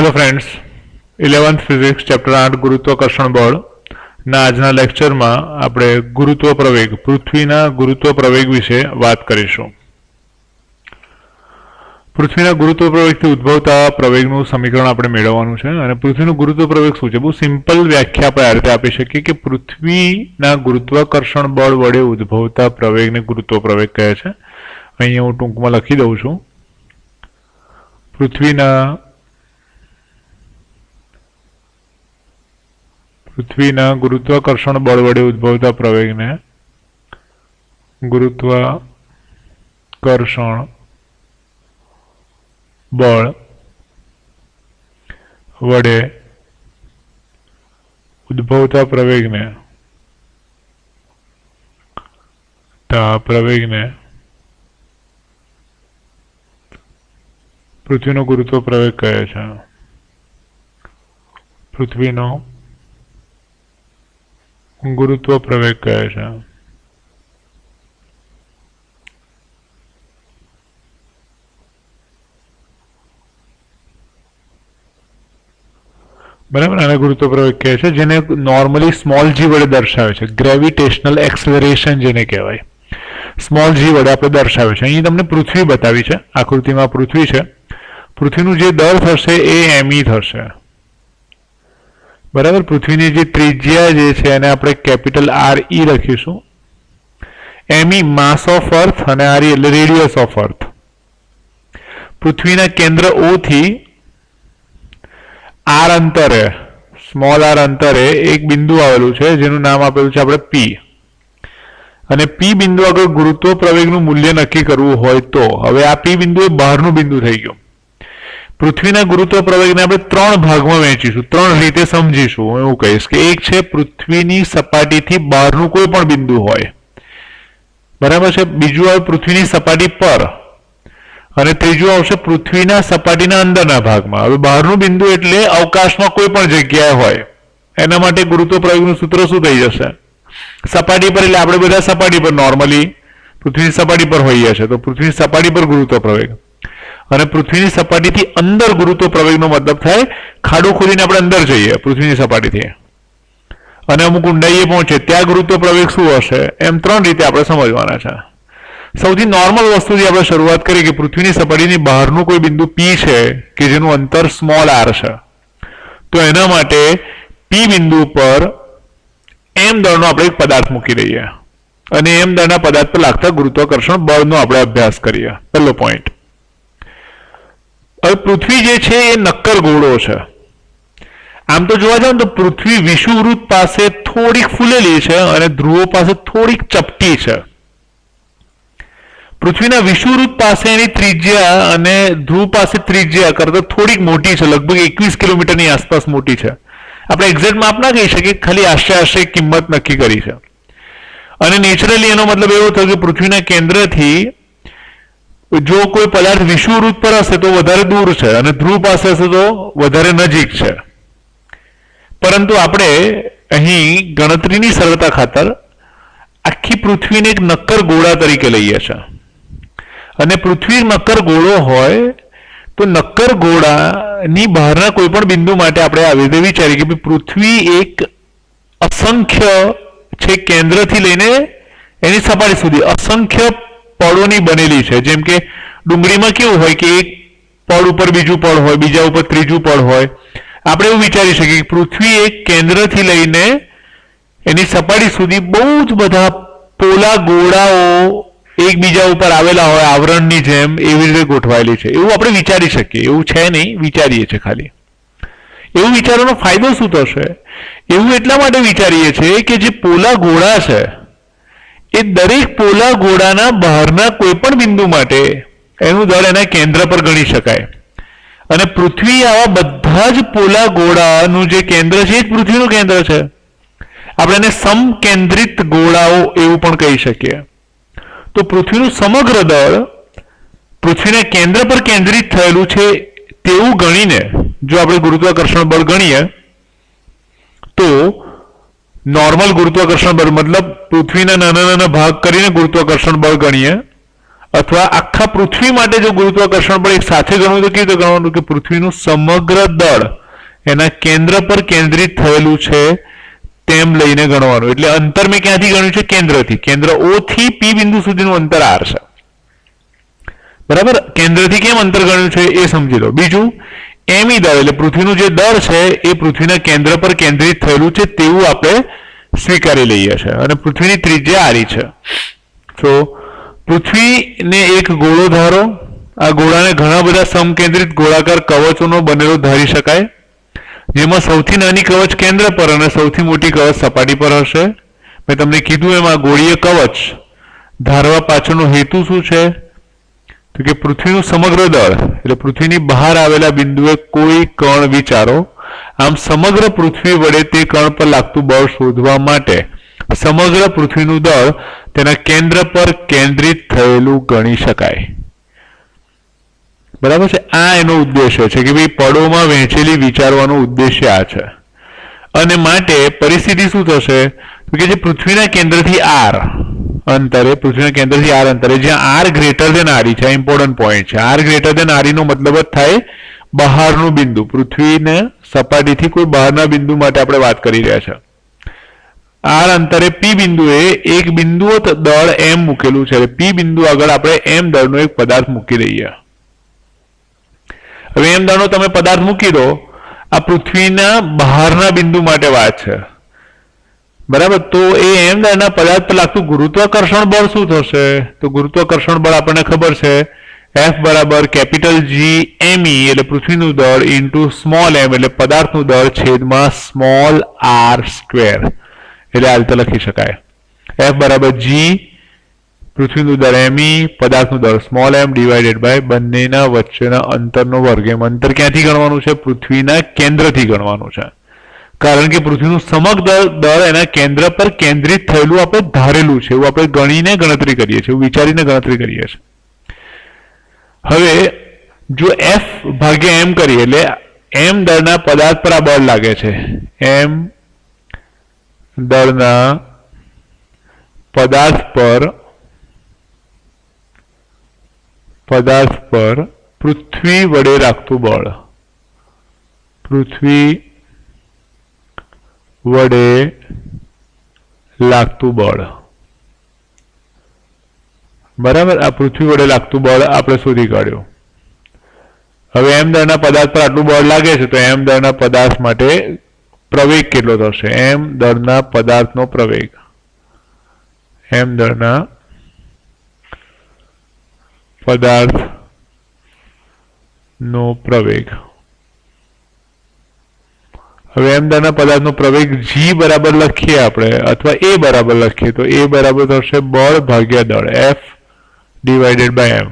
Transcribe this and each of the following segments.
Hello friends 11th physics chapter 8 गुरुत्वाकर्षण बल ना आजना लेक्चर में આપણે ગુરુત્વ પ્રવેગ પૃથ્વીના ગુરુત્વ પ્રવેગ વિશે વાત કરીશું। પૃથ્વીના ગુરુત્વ પ્રવેગથી ઉદ્ભવતા પ્રવેગનું સમીકરણ આપણે મેળવવાનું છે અને પૃથ્વીનું ગુરુત્વ પ્રવેગ શું છે બહુ સિમ્પલ વ્યાખ્યા આપણે આ રીતે આપી શકીએ કે પૃથ્વીના ગુરુત્વાકર્ષણ બળ વડે ઉદ્ભવતા પ્રવેગને ગુરુત્વ પ્રવેગ કહે છે। અહીં હું ટૂંકમાં લખી દઉં છું। પૃથ્વીના ગુરુત્વાકર્ષણ બળ વડે ઉદ્ભવતા પ્રવેગને ગુરુત્વાકર્ષણ બળ વડે ઉદ્ભવતા પ્રવેગને પૃથ્વીનો ગુરુત્વ પ્રવેગ કહે છે। પૃથ્વીનો ગુરુત્વ પ્રવેગ કહે છે। बराबर आने गुरुत्व प्रवेग कहे छे जेने नॉर्मली स्मॉल जी वडे दर्शावे छे। ग्रेविटेशनल एक्सेलरेशन जेने कहेवाय स्मॉल जी वडे आपणे दर्शावे छे। અહીં તમને પૃથ્વી બતાવી છે, આકૃતિમાં પૃથ્વી છે। પૃથ્વીનું જે દર થશે એ એમઈ થશે। बराबर पृथ्वीनी जे त्रिज्या जे छे एने आपणे कैपिटल आर ई लखीशुं। एमई मास ऑफ अर्थ अने आर ई एटले रेडियस ऑफ अर्थ। पृथ्वीना केंद्र ओ थी आर अंतरे स्मॉल आर अंतरे एक बिंदु आवेलुं छे जेनुं नाम आपेलुं छे आपणे पी अने पी बिंदु आगळ गुरुत्व प्रवेगनुं मूल्य नक्की करवुं होय तो हवे आ पी बिंदु ए बहारनुं बिंदु थई गयुं। पृथ्वीना गुरुत्व प्रवेगने आपणे त्रण भागमां वहेंचीशुं, त्रण रीते समजीशुं। हुं एवुं कहीश के एक छे पृथ्वीनी सपाटीथी बहारनुं कोई पण बिंदु होय, बराबर छे। बीजुं आवे पृथ्वीनी सपाटी पर અને ત્રીજું આવશે પૃથ્વીના સપાટીના અંદરના ભાગમાં। હવે બહારનું બિંદુ એટલે અવકાશમાં કોઈ પણ જગ્યાએ હોય, એના માટે ગુરુત્વ પ્રવેગનું સૂત્ર શું થઈ જશે? સપાટી પર એટલે આપણે બધા સપાટી પર નોર્મલી પૃથ્વીની સપાટી પર હોઈએ છે, તો પૃથ્વીની સપાટી પર ગુરુત્વ પ્રવેગ અને પૃથ્વીની સપાટીથી અંદર ગુરુત્વ પ્રવેગનો મતલબ થાય ખાડો ખોદીને આપણે અંદર જઈએ પૃથ્વીની સપાટીથી અને અમુક ઊંડાઈએ પહોંચે ત્યાં ગુરુત્વ પ્રવેગ શું હશે, એમ ત્રણ રીતે આપણે સમજવાના છે। સૌથી નોર્મલ વસ્તુથી આપણે શરૂઆત કરીએ કે પૃથ્વીની સપાટીની બહારનું કોઈ બિંદુ પી છે કે જેનું અંતર સ્મોલ આર છે, તો એના માટે પી બિંદુ પર એમ દળનો આપણે એક પદાર્થ મૂકી દઈએ અને એમ દળના પદાર્થ પર લાગતા ગુરુત્વાકર્ષણ બળનો આપણે અભ્યાસ કરીએ। પહેલો પોઈન્ટ। હવે પૃથ્વી જે છે એ નક્કર ગોળો છે। આમ તો જોવા જાવ તો પૃથ્વી વિષુવવૃત્ત પાસે થોડીક ફૂલેલી છે અને ધ્રુવો પાસે થોડીક ચપટી છે। પૃથ્વીના વિષુવવૃત્ત પાસે એની ત્રિજ્યા અને ધ્રુવ પાસે ત્રિજ્યા કરતા થોડીક મોટી છે, લગભગ 21 કિલોમીટરની આસપાસ મોટી છે। આપણે એક્ઝેક્ટ માપ ના કહી શકીએ, ખાલી આશરે કિંમત નક્કી કરી છે। અને નેચરલી એનો મતલબ એવો થયો કે પૃથ્વીના કેન્દ્રથી જો કોઈ પદાર્થ વિષુવવૃત્ત પર હશે તો વધારે દૂર છે અને ધ્રુવ પાસે હશે તો વધારે નજીક છે। પરંતુ આપણે અહીં ગણતરીની સરળતા ખાતર આખી પૃથ્વીને એક નક્કર ગોળા તરીકે લઈએ છીએ અને પૃથ્વી નક્કર ગોળો હોય તો નક્કર ગોળાની બહારના કોઈ પણ બિંદુ માટે આપણે આવી રીતે વિચારીએ કે પૃથ્વી એક અસંખ્ય છે, કેન્દ્રથી લઈને એની સપાટી સુધી અસંખ્ય પળોની બનેલી છે। જેમ કે ડુંગળીમાં કેવું હોય કે એક પળ ઉપર બીજું પળ હોય, બીજા ઉપર ત્રીજું પળ હોય। આપણે એવું વિચારી શકીએ કે પૃથ્વી એક કેન્દ્રથી લઈને એની સપાટી સુધી બહુ જ બધા પોલા ગોળાઓ એકબીજા ઉપર આવેલા હોય આવરણની જેમ એવી રીતે ગોઠવાયેલી છે, એવું આપણે વિચારી શકીએ। એવું છે નહીં, વિચારીએ છીએ ખાલી। એવું વિચારવાનો ફાયદો શું થશે? એવું એટલા માટે વિચારીએ છીએ કે જે પોલા ગોળા છે એ દરેક પોલા ગોળાના બહારના કોઈ પણ બિંદુ માટે એનું દળ એના કેન્દ્ર પર ગણી શકાય અને પૃથ્વી આવા બધા જ પોલા ગોળાનું જે કેન્દ્ર છે એ જ પૃથ્વીનું કેન્દ્ર છે। આપણે એને સમકેન્દ્રિત ગોળાઓ એવું પણ કહી શકીએ। તો પૃથ્વીનું સમગ્ર દળ પૃથ્વીના કેન્દ્ર પર કેન્દ્રિત થયેલું છે તેવું ગણીને જો આપણે ગુરુત્વાકર્ષણ બળ ગણીએ તો નોર્મલ ગુરુત્વાકર્ષણ બળ મતલબ પૃથ્વીના નાના નાના ભાગ કરીને ગુરુત્વાકર્ષણ બળ ગણીએ અથવા આખા પૃથ્વી માટે જો ગુરુત્વાકર્ષણ બળ એક સાથે ગણવું તો કેવી રીતે ગણવાનું કે પૃથ્વીનું સમગ્ર દળ એના કેન્દ્ર પર કેન્દ્રિત થયેલું છે તેમ લઈને ગણવાનું. એટલે અંતર મેં ક્યાંથી ગણ્યું છે? કેન્દ્રથી. કેન્દ્ર O થી P બિંદુ સુધીનું અંતર R છે. બરાબર? કેન્દ્રથી કેમ અંતર ગણ્યું છે એ સમજી લો. બીજું ME દળ એટલે પૃથ્વીનું જે દળ છે એ પૃથ્વીના કેન્દ્ર પર કેન્દ્રિત થયેલું છે તેવું આપણે સ્વીકારી લઈએ છીએ અને પૃથ્વીની ત્રિજ્યા આરી છે. તો પૃથ્વીને એક ગોળો ધારો. આ ગોળાને ઘણા બધા સમકેન્દ્રિત ગોળાકાર કવચોનો બનેલો ધારી શકાય, જેમાં સૌથી નાની કવચ કેન્દ્ર પર અને સૌથી મોટી કવચ સપાટી પર હશે. મેં તમને કીધું એમ આ ગોળીય કવચ ધારવા પાછળનો હેતુ શું છે? તો કે પૃથ્વીનું સમગ્ર દળ એટલે પૃથ્વીની બહાર આવેલા બિંદુએ કોઈ કણ વિચારો. આમ સમગ્ર પૃથ્વી વડે તે કણ પર લાગતું બળ શોધવા માટે સમગ્ર પૃથ્વીનું દળ તેના કેન્દ્ર પર કેન્દ્રિત થયેલું ગણી શકાય. બરાબર છે? આ એનો ઉદ્દેશ્ય છે કે ભાઈ પળોમાં વહેંચેલી વિચારવાનો ઉદ્દેશ્ય આ છે. અને માટે પરિસ્થિતિ શું થશે તો કે જે પૃથ્વીના કેન્દ્રથી R અંતરે, પૃથ્વીના કેન્દ્રથી R અંતરે જ્યાં R ગ્રેટર દેન RE છે, ઇમ્પોર્ટન્ટ પોઈન્ટ છે. R ગ્રેટર દેન RE નો મતલબ જ થાય બહારનું બિંદુ. પૃથ્વીને સપાટીથી કોઈ બહારના બિંદુ માટે આપણે વાત કરી રહ્યા છે. R અંતરે P બિંદુએ એક બિંદુઓ દળ M મૂકેલું છે. P બિંદુ આગળ આપણે M દળનો એક પદાર્થ મૂકી દઈએ. હવે M દળનો તમે પદાર્થ મૂકી દો. આ પૃથ્વીના બહારના બિંદુ માટે વાત છે. બરાબર? તો એ M દળના પદાર્થ પર લાગતું ગુરુત્વાકર્ષણ બળ શું થશે? તો ગુરુત્વાકર્ષણ બળ આપણને ખબર છે F બરાબર કેપિટલ G ME એટલે પૃથ્વીનું દળ ઇન્ટુ સ્મોલ m એટલે પદાર્થનું દળ છેદમાં સ્મોલ r સ્ક્વેર. એટલે આ રીતે લખી શકાય. F બરાબર G પૃથ્વીનું દળ ME પદાર્થનું દળ સ્મોલ m ડિવાઇડેડ બાય બંનેના વચ્ચેના અંતરનો વર્ગ. એમ અંતર ક્યાંથી ગણવાનું છે? પૃથ્વીના કેન્દ્રથી ગણવાનું છે. કારણ કે પૃથ્વીનું સમગ્ર દળ એના કેન્દ્ર પર કેન્દ્રિત થયેલું આપણે ધારેલું છે, એવું આપણે ગણીને ગણતરી કરીએ છીએ, એવું વિચારીને ગણતરી કરીએ છીએ. હવે જો F ભાગ્યા M કરીએ એટલે M દળના પદાર્થ પર આ બળ લાગે છે. M દળના પદાર્થ પર પૃથ્વી વડે લાગતું બળ. પૃથ્વી વડે લાગતું બળ. બરાબર? આ પૃથ્વી વડે લાગતું બળ આપણે શોધી કાઢ્યું. હવે M દળના પદાર્થ પર આટલું બળ લાગે છે તો M દળના પદાર્થ માટે પ્રવેગ કેટલો થશે? M દળના પદાર્થનો પ્રવેગ. M દળના પદાર્થનો પ્રવેગ. હવે M દળના પદાર્થનો પ્રવેગ G બરાબર લખીએ આપણે અથવા A બરાબર લખીએ તો A બરાબર થશે બળ ભાગ્યા દળ F ડિવાઇડેડ બાય M.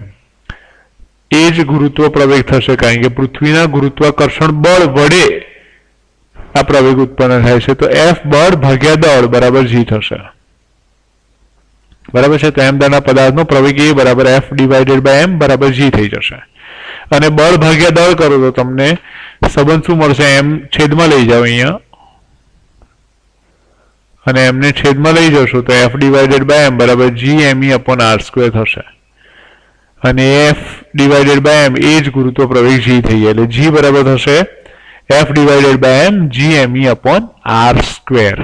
એ જ ગુરુત્વ પ્રવેગ થશે કારણ કે પૃથ્વીના ગુરુત્વાકર્ષણ બળ વડે આ પ્રવેગ ઉત્પન્ન થાય છે. તો F બળ ભાગ્યા દળ બરાબર G થશે. બરાબર છે? તો M દળના પદાર્થનો પ્રવેગ A બરાબર F ડિવાઇડેડ બાય M બરાબર G થઈ જશે. અને બળ ભાગ્યા દળ કરો તો તમને સંબંધ શું મળશે? M છેદમાં લઈ જાઓ અહીંયા અને M ને છેદમાં લઈ જશો તો F ડિવાઇડેડ બાય M બરાબર G ME upon R square થશે. અને F ડિવાઇડેડ બાય M એ જ ગુરુત્વ પ્રવેગ G થઈ જાય એટલે G બરાબર થશે F divided by M G ME upon R square.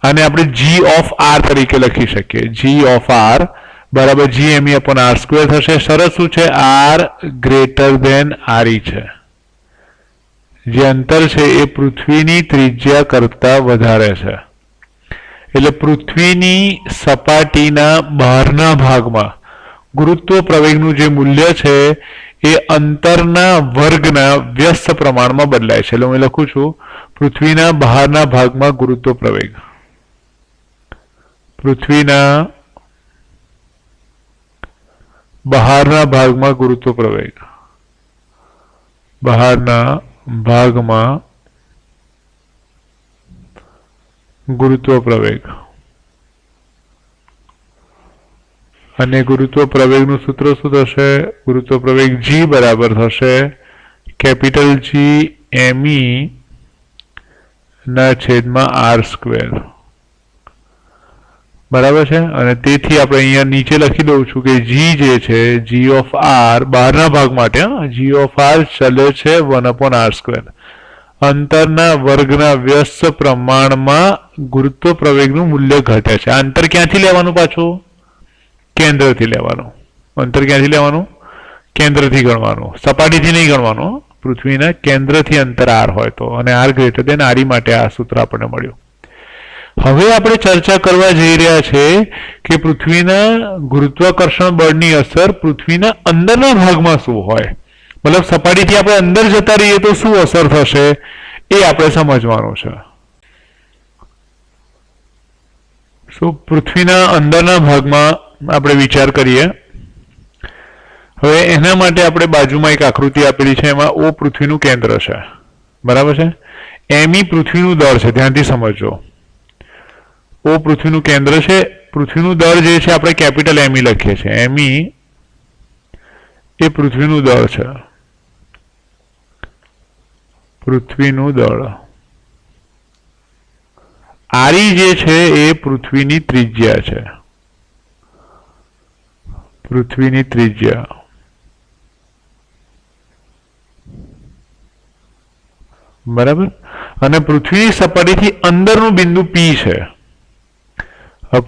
આને આપણે G ઓફ R તરીકે લખી શકીએ. G ઓફ R બરાબર G ME upon R square થશે. શરત શું છે? R ગ્રેટર દેન RE છે. જે અંતર છે એ પૃથ્વીની ત્રિજ્યા કરતા વધારે છે. એટલે પૃથ્વીની સપાટીના બહારના ભાગમાં ગુરુત્વ પ્રવેગનું જે મૂલ્ય છે એ અંતરના વર્ગના વ્યસ્ત પ્રમાણમાં બદલાય છે. એટલે હું લખું છું પૃથ્વીના બહારના ભાગમાં ગુરુત્વ પ્રવેગ. પૃથ્વીના બહારના ભાગમાં ગુરુત્વ પ્રવેગ. બહારના ભાગમાં ગુરુત્વ પ્રવેગ. અને ગુરુત્વ પ્રવેગનું સૂત્ર શું થશે? ગુરુત્વ પ્રવેગ G બરાબર થશે કેપિટલ G ME ના છેદમાં R સ્ક્વેર. બરાબર છે અને તેથી આપણે અહીંયા નીચે લખી દઉં છું કે જી જે છે જી ઓફ આર બહારના ભાગ માટે જી ઓફ આર ચલે છે 1/r². અંતરના વર્ગના વ્યસ્ત પ્રમાણમાં ગુરુત્વ પ્રવેગનું મૂલ્ય ઘટે છે. અંતર ક્યાંથી લેવાનું પાછું? કેન્દ્રથી લેવાનું. અંતર ક્યાંથી લેવાનું? કેન્દ્રથી ગણવાનું, સપાટીથી નહીં ગણવાનું. પૃથ્વીના કેન્દ્રથી અંતર આર હોય તો, અને આર ગ્રેટર દેન આર માટે આ સૂત્ર આપણને મળ્યું. હવે આપણે ચર્ચા કરવા જઈ રહ્યા છે કે પૃથ્વીના ગુરુત્વાકર્ષણ બળની અસર પૃથ્વીના અંદરના ભાગમાં શું હોય, મતલબ સપાટીથી આપણે અંદર જતા રહીએ તો શું અસર થશે એ આપણે સમજવાનું છે. પૃથ્વીના અંદરના ભાગમાં આપણે વિચાર કરીએ. હવે એના માટે આપણે બાજુમાં એક આકૃતિ આપેલી છે, એમાં ઓ પૃથ્વીનું કેન્દ્ર છે, બરાબર છે. એમી પૃથ્વીનું દળ છે, ધ્યાનથી સમજો. ઓ પૃથ્વીનું કેન્દ્ર છે, પૃથ્વીનું દળ જે છે આપણે કેપિટલ એમી લખીએ છીએ. એમી એ પૃથ્વીનું દળ છે, પૃથ્વીનું દળ. આરી જે છે એ પૃથ્વીની ત્રિજ્યા છે, પૃથ્વીની ત્રિજ્યા. બરાબર. અને પૃથ્વીની સપાટીથી અંદરનું બિંદુ પી છે.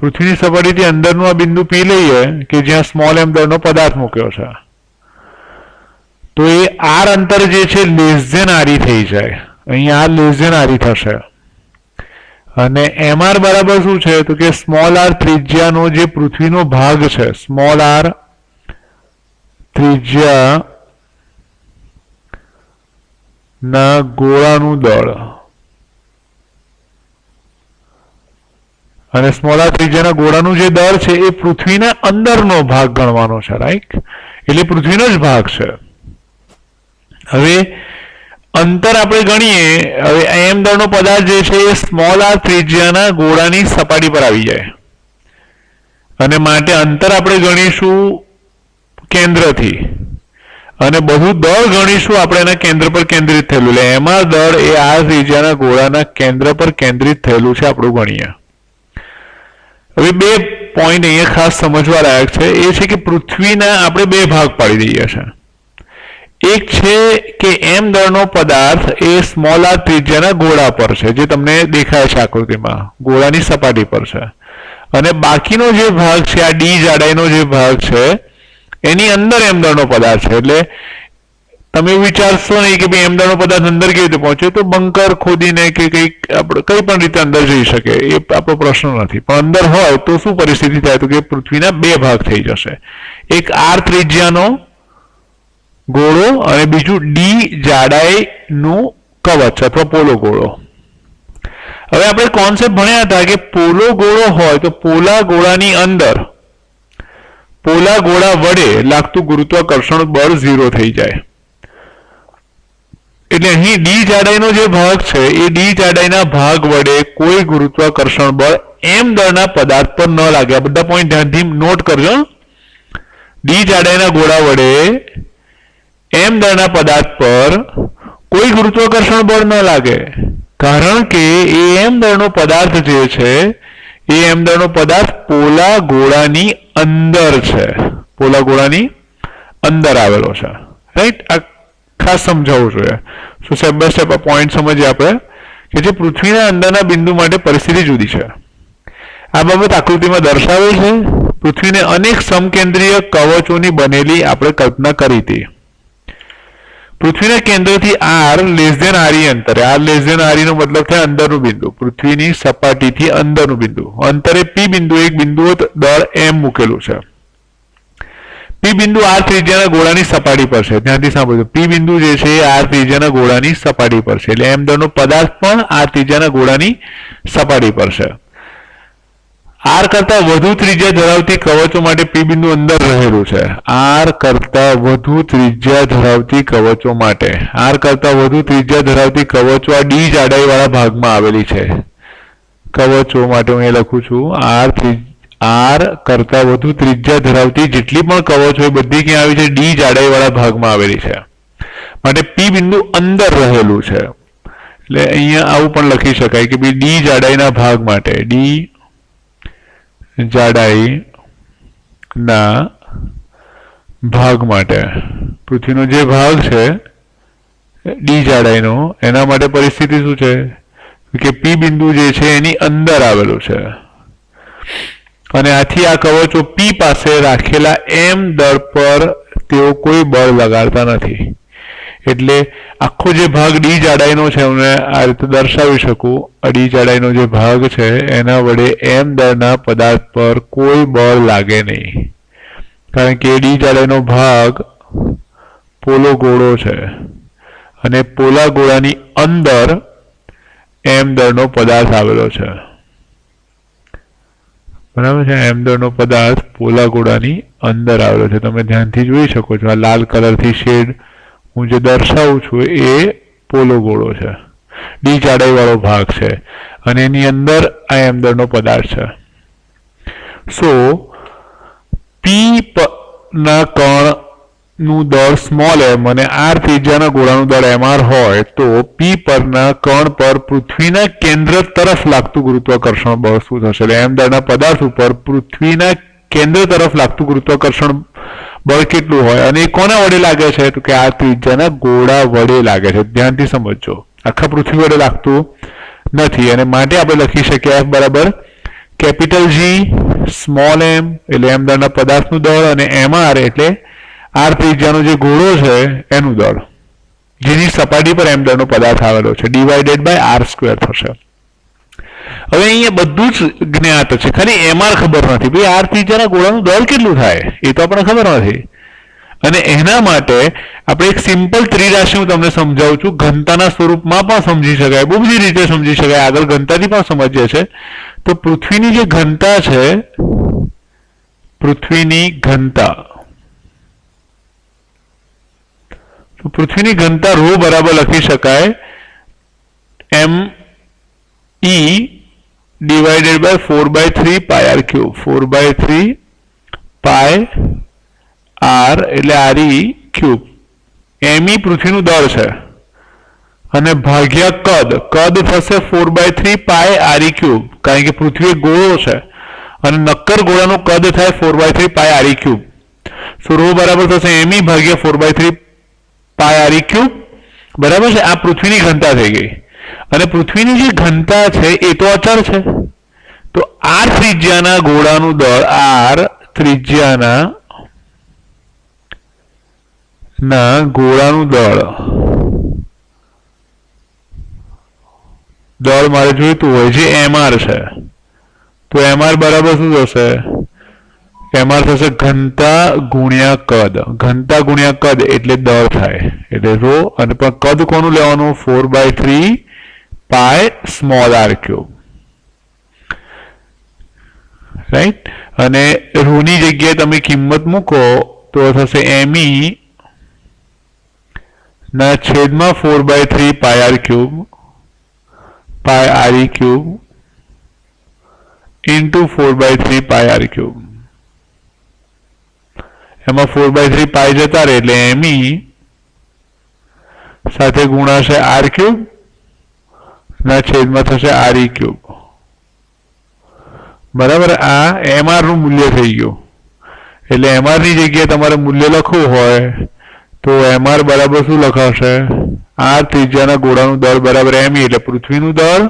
પૃથ્વીની સપાટીથી અંદરનું આ બિંદુ પી લઈએ કે જ્યાં સ્મોલ એમ દળનો પદાર્થ મૂક્યો છે, તો એ આર અંતર જે છે લેસ ધેન આરી થઈ જાય. અહીંયા આર લેસ ધેન આરી થશે. અને એમ આર બરાબર શું છે તો કે સ્મોલ આર ત્રિજ્યાનો જે પૃથ્વીનો ભાગ છે, સ્મોલ આર ત્રિજ્યા ના ગોળાનું દળ. અને સ્મોલ આર ત્રિજ્યાના ગોળાનું જે દળ છે એ પૃથ્વીના અંદરનો ભાગ ગણવાનો છે, રાઈટ? એટલે પૃથ્વીનો જ ભાગ છે. હવે અંતર આપણે ગણીએ. હવે એમ દળનો પદાર્થ જે છે એ સ્મોલ આર ત્રિજ્યાના ગોળાની સપાટી પર આવી જાય, અને માટે અંતર આપણે ગણીશું કેન્દ્રથી, અને બધું દળ ગણીશું આપણે એના કેન્દ્ર પર કેન્દ્રિત થયેલું. એટલે એમાં દળ એ આ ત્રિજ્યાના ગોળાના કેન્દ્ર પર કેન્દ્રિત થયેલું છે આપણું ગણીએ. હવે બે પોઈન્ટ અહીંયા ખાસ સમજવા લાયક છે. એ છે કે પૃથ્વીના આપણે બે ભાગ પાડી દઈએ છીએ. એક છે કે એમ દળનો પદાર્થ એ સ્મોલ આર ત્રિજ્યાના ગોળા પર છે, જે તમને દેખાય છે આકૃતિમાં, ગોળાની સપાટી પર છે. અને બાકીનો જે ભાગ છે, આ ડી જાડાઈનો જે ભાગ છે, એની અંદર એમ દળનો પદાર્થ છે. એટલે તમે વિચારશો નહીં કે ભાઈ એમ દળનો પદાર્થ અંદર કેવી રીતે પહોંચે, તો બંકર ખોદીને કે કંઈક આપણે કઈ પણ રીતે અંદર જઈ શકે, એ આપણો પ્રશ્ન નથી. પણ અંદર હોય તો શું પરિસ્થિતિ થાય, તો કે પૃથ્વીના બે ભાગ થઈ જશે. એક આર ત્રિજ્યાનો ગોળો અને બીજું ડી જાડાઈનું કવચ અથવા પોલો ગોળો. હવે આપણે કોન્સેપ્ટ ભણ્યા હતા કે પોલો ગોળો હોય તો પોલા ગોળાની અંદર પોલા ગોળા વડે લાગતું ગુરુત્વાકર્ષણ બળ 0 થઈ જાય. એટલે અહીં ડી જાડાઈનો જે ભાગ છે એ ડી જાડાઈના ભાગ વડે કોઈ ગુરુત્વાકર્ષણ બળ એમ દળના પદાર્થ પર ન લાગે. આ બધા પોઈન્ટ ધ્યાનથી નોટ કરજો. ડી જાડાઈના ગોળા વડે એમ દળના પદાર્થ પર કોઈ ગુરુત્વાકર્ષણ બળ ન લાગે, કારણ કે એ એમ દળનો પદાર્થ જે છે એ એમ દળનો પદાર્થ પોલા ગોળાની અંદર છે, પોલા ગોળાની અંદર આવેલો છે, રાઈટ? આ ખાસ સમજાવવું જોઈએ. સો સ્ટેપ બાય સ્ટેપ આ પોઈન્ટ સમજીએ આપણે કે જે પૃથ્વીના અંદરના બિંદુ માટે પરિસ્થિતિ જુદી છે. આ બાબત આકૃતિમાં દર્શાવે છે. પૃથ્વીને અનેક સમકેન્દ્રીય કવચોની બનેલી આપણે કલ્પના કરી હતી. પૃથ્વીના કેન્દ્રથી આર લેસ ધેન આરી અંતરે, આર લેસ ધેન આરી નો મતલબ થાય અંદરનું બિંદુ, પૃથ્વીની સપાટીથી અંદરનું બિંદુ. અંતરે પી બિંદુ, એક બિંદુ દળ એમ મૂકેલું છે. પી બિંદુ આર ત્રિજ્યાના ગોળાની સપાટી પર છે. ધ્યાનથી સાંભળજો, પી બિંદુ જે છે એ આર ત્રિજ્યાના ગોળાની સપાટી પર છે. એટલે એમ દળનો પદાર્થ પણ આર ત્રિજ્યાના ગોળાની સપાટી પર છે. આર કરતા વધુ ત્રિજ્યા ધરાવતી કવચો માટે પી બિંદુ અંદર રહેલું છે. આર કરતા વધુ ત્રિજ્યા ધરાવતી કવચો માટે, આર કરતા વધુ ત્રિજ્યા ધરાવતી કવચો આ ડી જાડાઈ વાળા ભાગમાં આવેલી છે. કવચો માટે હું એ લખું છું આર કરતા વધુ ત્રિજ્યા ધરાવતી જેટલી પણ કવચો હોય બધી ક્યાં આવી છે? ડી જાડાઈ વાળા ભાગમાં આવેલી છે. માટે પી બિંદુ અંદર રહેલું છે. એટલે અહીંયા આવું પણ લખી શકાય કે ભાઈ ડી જાડાઈના ભાગ માટે, ડી જાડાઈના ભાગ માટે પૃથ્વીનો જે ભાગ છે ડી જાડાઈનો એના માટે પરિસ્થિતિ શું છે કે પી બિંદુ જે છે એની અંદર આવેલું છે અને આથી આ કવચો પી પાસે રાખેલા એમ દળ પર તેઓ કોઈ બળ લગાડતા નથી એટલે આખો જે ભાગ ડી જાડાઈનો છે હું આ રીતે દર્શાવી શકું ડી જાડાઈનો જે ભાગ છે એના વડે એમ દળના પદાર્થ પર કોઈ બળ લાગે નહીં કારણ કે ડી જાડાઈનો ભાગ પોલો ગોળો છે અને પોલા ગોળાની અંદર એમ દળનો પદાર્થ આવેલો છે બરાબર છે એમ દળનો પદાર્થ પોલા ગોળાની અંદર આવેલો છે તમે ધ્યાનથી જોઈ શકો છો આ લાલ કલરથી શેડ હું જે દર્શાવું છું એ પોલો ગોળો છે ડી જાડાઈ વાળો ભાગ છે અને એની અંદર આ એમ દળનો પદાર્થ છે સો પી ના કણ નું દળ સ્મોલ એમ અને આર ત્રિજ્યાના ગોળાનું દળ mr હોય તો પી પરના કણ પર પૃથ્વીના કેન્દ્ર તરફ લાગતું ગુરુત્વાકર્ષણ બળ શું થશે એટલે એમ દળના પદાર્થ ઉપર પૃથ્વીના કેન્દ્ર તરફ લાગતું ગુરુત્વાકર્ષણ બળ કેટલું હોય અને એ કોના વડે લાગે છે તો કે આ ત્રિજ્યાના ગોળા વડે લાગે છે ધ્યાનથી સમજજો આખા પૃથ્વી વડે લાગતું નથી અને માટે આપણે લખી શકીએ F બરાબર કેપિટલ G સ્મોલ m એટલે એમ દળના પદાર્થનું દળ અને mr એટલે આર ત્રિજ્યાનો જે ગોળો છે એનું દળ જેની સપાટી પર એમ દળનો પદાર્થ આવેલો છે ડિવાઇડેડ બાય આર સ્ક્વેર થશે હવે અહીંયા બધું જ જ્ઞાત છે ખાલી mr ખબર નથી ભાઈ આર ત્રિજ્યાના ગોળાનું દળ કેટલું થાય એ તો આપણને ખબર નથી અને એના માટે આપણે એક સિમ્પલ ત્રિરાશિ હું તમને સમજાવું છું ઘનતાના સ્વરૂપમાં પણ સમજી શકાય બહુ બધી રીતે સમજી શકાય આગળ ઘનતાથી પણ સમજીએ છે તો પૃથ્વીની જે ઘનતા છે પૃથ્વીની ઘનતા તો પૃથ્વીની ઘનતા ρ બરાબર લખી શકાય me divided by 4/3 pi r cube 4/3 pi r એટલે re cube me પૃથ્વીનું દળ છે અને ભાગ્યા કદ થશે 4/3 pi re cube કારણ કે પૃથ્વી એક ગોળો છે અને નક્કર ગોળાનું કદ થાય 4/3 pi re cube સો ρ બરાબર થશે me ભાગ્યા 4/3 pi re cube બરાબર છે આ પૃથ્વીની ઘનતા થઈ ગઈ અને પૃથ્વીની જે ઘનતા છે એ તો અચળ છે તો આર ત્રિજ્યાના ગોળાનું દળ આર ત્રિજ્યાના ગોળાનું દળ મારે જોઈતું હોય જે mr છે તો mr બરાબર શું થશે mr થશે ઘનતા ગુણ્યા કદ એટલે દળ થાય એટલે ρ અને પણ કદ કોનું લેવાનું 4/3 pi small r cube right અને ρ ની જગ્યાએ તમે કિંમત મૂકો તો થશે me ના છેદમાં 4/3 pi r cube pi re cube into 4/3 pi r cube એમાં 4/3 પાઈ જતા રહે એટલે me સાથે ગુણાશે r ક્યુબ ના છેદમાં થશે re ક્યુબ બરાબર આ mr નું મૂલ્ય થઈ ગયું એટલે mr ની જગ્યાએ તમારે મૂલ્ય લખવું હોય તો mr બરાબર શું લખાશે r ત્રિજ્યાના ગોળાનું દળ બરાબર me એટલે પૃથ્વીનું દળ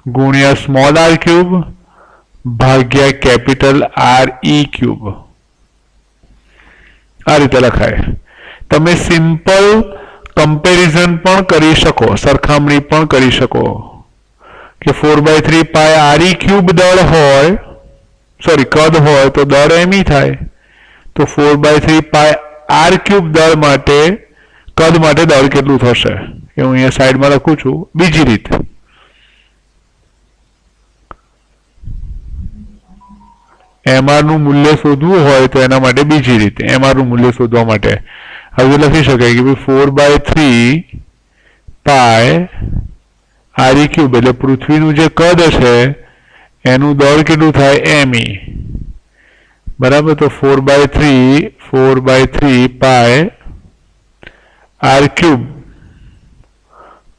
ગુણ્યા સ્મોલ r ક્યુબ ભાગ્યા કેપિટલ re ક્યુબ આ રીતે લખાય તમે સિમ્પલ કમ્પેરિઝન પણ કરી શકો સરખામણી પણ કરી શકો કે 4/3 pi re ક્યુબ દળ હોય સોરી કદ હોય તો દળ me થાય તો 4/3 pi r ક્યુબ દળ માટે કદ માટે દળ કેટલું થશે એ હું અહીંયા સાઈડમાં લખું છું બીજી રીત mr નું મૂલ્ય શોધવું હોય તો એના માટે બીજી રીત mr નું મૂલ્ય શોધવા માટે હવે લખી શકાય કે 4/3 pi re ક્યુબ એટલે પૃથ્વીનું જે કદ છે એનું દળ કેટલું થાય me બરાબર તો 4/3 pi r ક્યુબ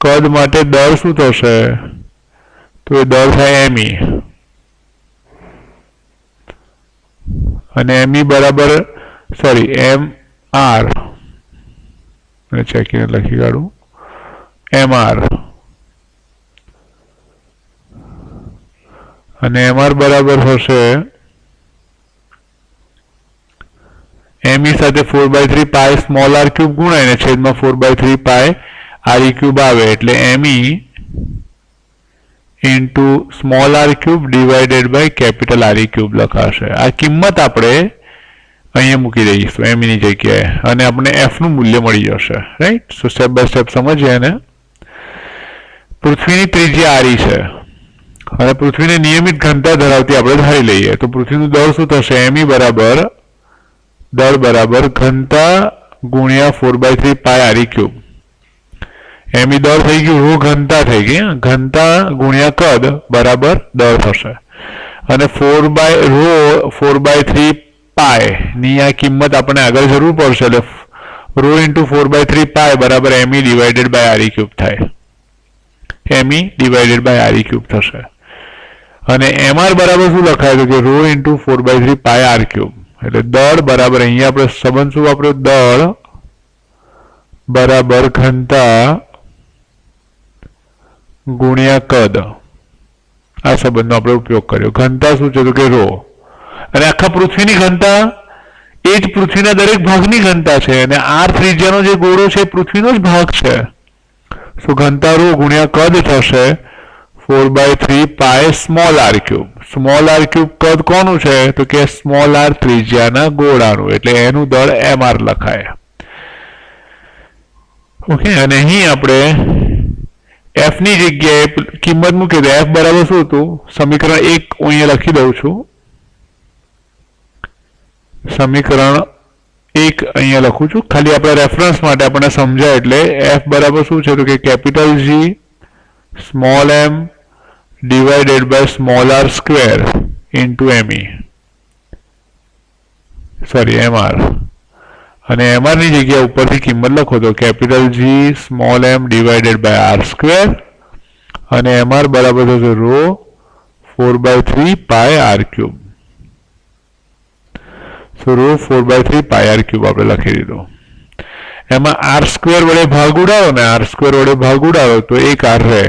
કદ માટે દળ શું થશે તો એ દળ થાય me અને ME બરાબર સોરી MR અને ચેકીને લખી કાઢું MR અને MR બરાબર હશે ME સાથે 4/3 પાઈ સ્મોલ r ક્યુબ ગુણાય ને છેદમાં 4/3 પાઈ re ક્યુબ આવે એટલે ME into small r cube divided by capital re cube લખાશે. આ કિંમત આપણે અહીંયા મૂકી દઈશું ME ની જગ્યાએ અને આપણે f નું મૂલ્ય મળી જશે. Right. So step by step સમજીએ એને. પૃથ્વીની ત્રિજ્યા આરી છે અને પૃથ્વીને નિયમિત ઘનતા ધરાવતી આપણે ધારી લઈએ તો પૃથ્વીનું દળ શું થશે? ME બરાબર દળ બરાબર ઘનતા ગુણ્યા 4/3 પાઈ re ક્યુબ. ME દળ થઈ ગયું, રો ઘનતા થઈ ગઈ, ઘનતા ગુણ્યા કદ બરાબર દળ થશે અને 4/3 પાઈ ની આ કિંમત આપણે આગળ જરૂર પડશે એટલે રો ઇન્ટુ 4/3 પાઈ બરાબર ME divided by re cube થાય. ME divided by re cube થશે અને MR બરાબર શું લખાય તો કે rho into 4/3 pi r cube. એટલે દળ બરાબર અહીંયા આપણે સંબંધ શું વાપર્યો? દળ બરાબર ઘનતા ગુણ્યા કદ. આ સંબંધનો આપણે ઉપયોગ કર્યો. ઘનતા શું છે તો કે રો અને આખા પૃથ્વીની ઘનતા એ જ પૃથ્વીના દરેક ભાગની ઘનતા છે અને r ત્રિજ્યાનો જે ગોળો છે પૃથ્વીનો જ ભાગ છે. સો ઘનતા રો ગુણ્યા કદ થશે 4/3 pi small r cube. Small r cube કદ કોનું છે તો કે સ્મોલ r ત્રિજ્યાના ગોળાનું એટલે એનું દળ MR લખાય. ઓકે. અને અહીં આપણે f ની જગ્યાએ કિંમત મૂકી દે. f બરાબર શું હતું? સમીકરણ 1 હું અહીંયા લખી દઉં છું. સમીકરણ 1 અહીંયા લખું છું ખાલી આપણે રેફરન્સ માટે આપણને સમજાય એટલે f બરાબર શું છે તો કે capital G small m divided by small r square into ME sorry MR અને MR ની જગ્યા ઉપરથી કિંમત લખો તો capital G small m divided by r square અને MR બરાબર થશે rho 4/3 pi r cube. So rho 4/3 pi r cube આપણે લખી દીધો. એમાં r સ્ક્વેર વડે ભાગ ઉડાવો ને r સ્ક્વેર વડે ભાગ ઉડાવો તો એક r રહે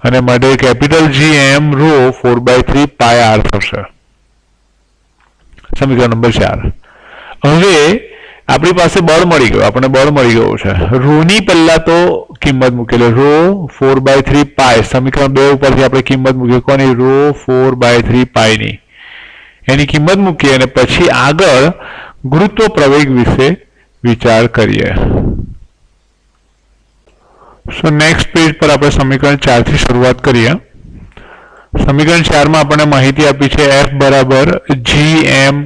અને માટે capital G m row 4/3 pi r થશે. સમીકરણ નંબર 4. હવે આપણી પાસે બળ મળી ગયું, આપણને બળ મળી ગયું છે. રો ની પહેલા તો કિંમત મૂકેલી રો 4/3 પાઈ સમીકરણ 2 ઉપરથી આપણે કિંમત મૂકી કોની? રો 4/3 પાઈ ની એની કિંમત મૂકીએ અને પછી આગળ ગુરુત્વ પ્રવેગ વિશે વિચાર કરીએ. સો નેક્સ્ટ પેજ પર આપણે સમીકરણ 4 થી શરૂઆત કરીએ. સમીકરણ 4 માં આપણને માહિતી આપી છે f બરાબર gm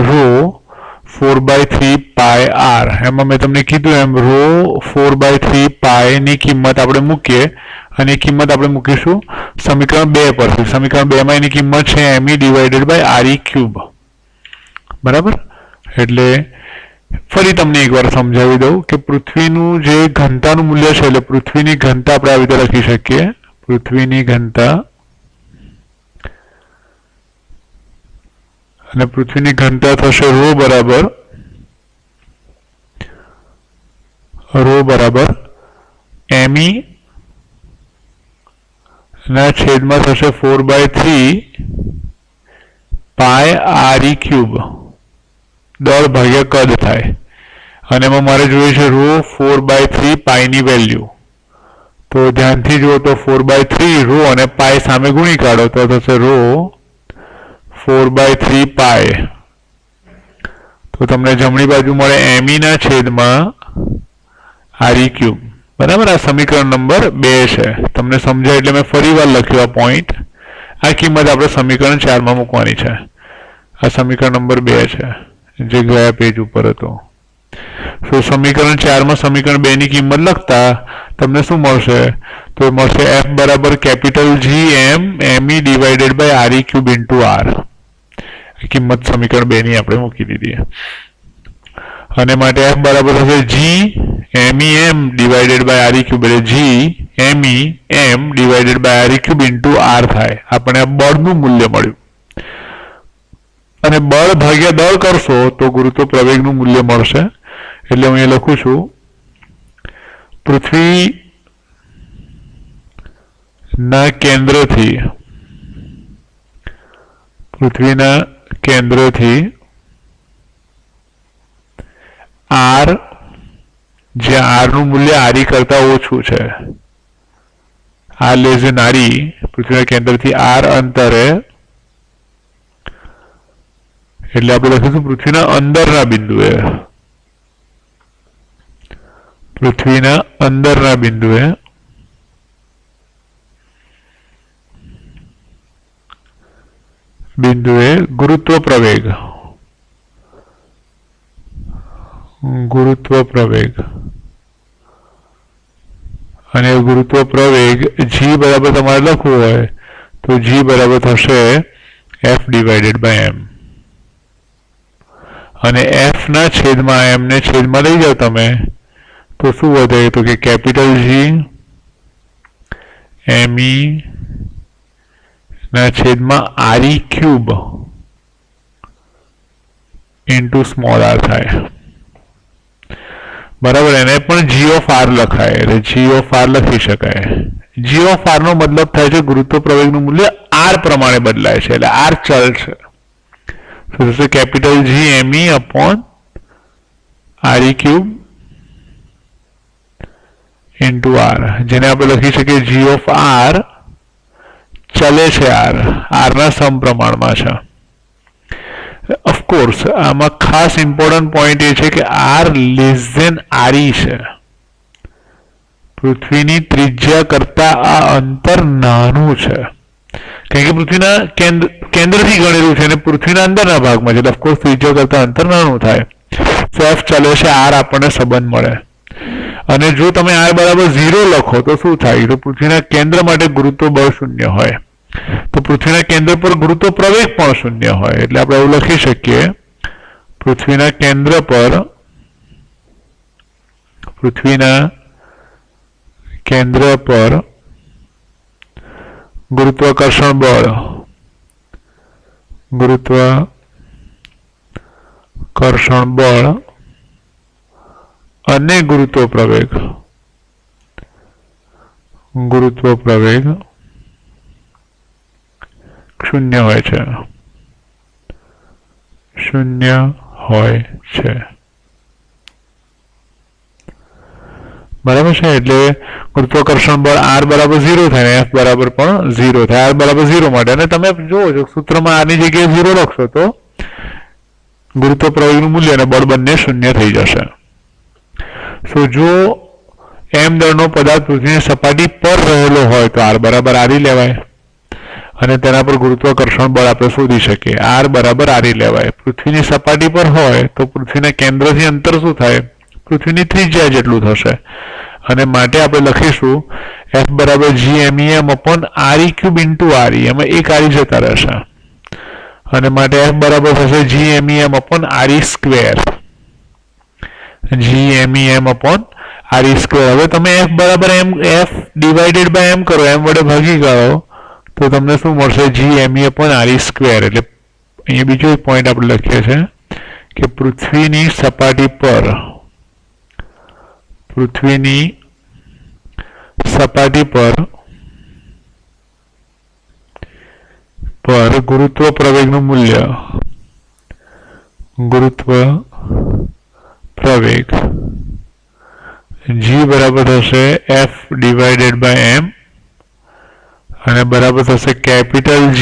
રો 4/3 પાઈ r. એમાં મેં તમને કીધું એમ રો 4/3 પાઈ ની કિંમત આપણે મૂકીએ અને કિંમત આપણે મૂકીશું સમીકરણ 2 પરથી. સમીકરણ 2 માં એની કિંમત છે ME divided by re cube. બરાબર. એટલે ફરી તમને એકવાર સમજાવી દઉં કે પૃથ્વીનું જે ઘનતાનું મૂલ્ય છે એટલે પૃથ્વીની ઘનતા આપણે આવી રીતે લખી શકીએ. પૃથ્વીની ઘનતા અને પૃથ્વીની ઘનતા થશે રો બરાબર ME ના છેદમાં થશે 4/3 પાઈ re ક્યુબ. દળ ભાગ્યા કદ થાય અને એમાં મારે જોઈએ છે રો 4/3 પાઈ ની વેલ્યુ. તો ધ્યાનથી જુઓ તો 4/3 રો અને પાઈ સામે ગુણી કાઢો તો થશે રો 4/3 પાઈ. તો તમને જમણી બાજુ મળે ME ના છેદમાં re ક્યુબ. બરાબર. આ સમીકરણ નંબર 2 છે. તમને સમજાય એટલે મેં ફરી વાર લખ્યો આ પોઈન્ટ. આ કિંમત આપણે સમીકરણ 4 માં મૂકવાની છે. આ સમીકરણ નંબર 2 છે જે ગયા પેજ ઉપર હતો. સો સમીકરણ 4 માં સમીકરણ 2 ની કિંમત લખતા તમને શું મળશે તો મળશે f બરાબર capital G m ME divided by re cube into r. કિંમત સમીકરણ 2 ની આપણે મૂકી દીધી અને માટે f બરાબર થશે G ME m divided by re cube એટલે G ME m divided by re cube into r થાય. આપણે આ બળનું મૂલ્ય મળ્યું અને બળ ભાગ્યા દળ કરશો તો ગુરુત્વ પ્રવેગનું મૂલ્ય મળશે. એટલે હું એ લખું છું પૃથ્વીના કેન્દ્રથી આર, જ્યાં આર નું મૂલ્ય આરી કરતા ઓછું છે, આર લેસ ધેન આરી, પૃથ્વીના કેન્દ્રથી આર અંતરે, એટલે આપણે લખીશું પૃથ્વીના અંદરના બિંદુએ, ગુરુત્વ પ્રવેગ અને ગુરુત્વ પ્રવેગ g બરાબર તમારે લખવું હોય તો g બરાબર થશે F/m, અને f ના છેદમાં m ને છેદમાં લઈ જાઓ તમે તો શું વધે તો કે કેપિટલ G me ના છેદમાં re³ ઇન્ટુ સ્મોલ r થાય. બરાબર, એને પણ g ઓફ r લખાય, એટલે g ઓફ r લખી શકાય. g ઓફ r નો મતલબ થાય છે ગુરુત્વ પ્રવેગનું મૂલ્ય r પ્રમાણે બદલાય છે, એટલે r ચલ છે. તો થશે capital G me upon re³ into r, જેને આપણે લખી શકીએ g ઓફ r ચલે છે, r ના સમપ્રમાણમાં છે. ઓફકોર્સ આમાં ખાસ ઇમ્પોર્ટન્ટ પોઈન્ટ એ છે કે r લેસ ધેન re છે. પૃથ્વીની ત્રિજ્યા કરતા આ અંતર નાનું છે, કારણ કે પૃથ્વીના કેન્દ્રથી ગણેલું છે અને પૃથ્વીના અંદરના ભાગમાં છે, એટલે ઓફકોર્સ ત્રિજ્યા કરતા અંતર નાનું થાય. તો f ચાલે છે, r આપણને સંબંધ મળે. અને જો તમે r બરાબર 0 લખો તો શું થાય, તો પૃથ્વીના કેન્દ્ર માટે ગુરુત્વ બળ 0 હોય, તો પૃથ્વીના કેન્દ્ર પર ગુરુત્વ પ્રવેગ પણ 0 હોય. એટલે આપણે એવું લખી શકીએ પૃથ્વીના કેન્દ્ર પર ગુરુત્વાકર્ષણ બળ અને ગુરુત્વ પ્રવેગ 0 હોય છે. બરાબર છે, એટલે ગુરુત્વાકર્ષણ બળ r બરાબર 0 થાય ને f બરાબર પણ 0 થાય. r બરાબર 0 માટે, અને તમે જુઓ છો સૂત્રમાં r ની જગ્યાએ 0 લખશો તો ગુરુત્વ પ્રવેગનું મૂલ્ય અને બળ બંને 0 થઈ જશે. તો જો m દળનો પદાર્થ પૃથ્વીની સપાટી પર રહેલો હોય તો r બરાબર re લેવાય, અને તેના પર ગુરુત્વાકર્ષણ બળ આપણે શોધી શકીએ, r બરાબર re લેવાય. પૃથ્વીની સપાટી પર હોય તો પૃથ્વીના કેન્દ્રથી અંતર શું થાય, પૃથ્વીની ત્રિજ્યા જેટલું થશે, અને માટે આપણે લખીશું f બરાબર gmem upon re³ into re, એમાં એક re જતા રહેશે, અને માટે f બરાબર થશે gmem અપોન re², હવે તમે f બરાબર f/m કરો, m વડે ભાગી કાઢો તો તમને શું મળશે, gme અપોન re². એટલે અહીંયા બીજો એક પોઈન્ટ આપણે લખીએ છીએ કે પૃથ્વીની સપાટી પર ગુરુત્વ પ્રવેગનું મૂલ્ય g બરાબર થશે f/m અને બરાબર થશે capital G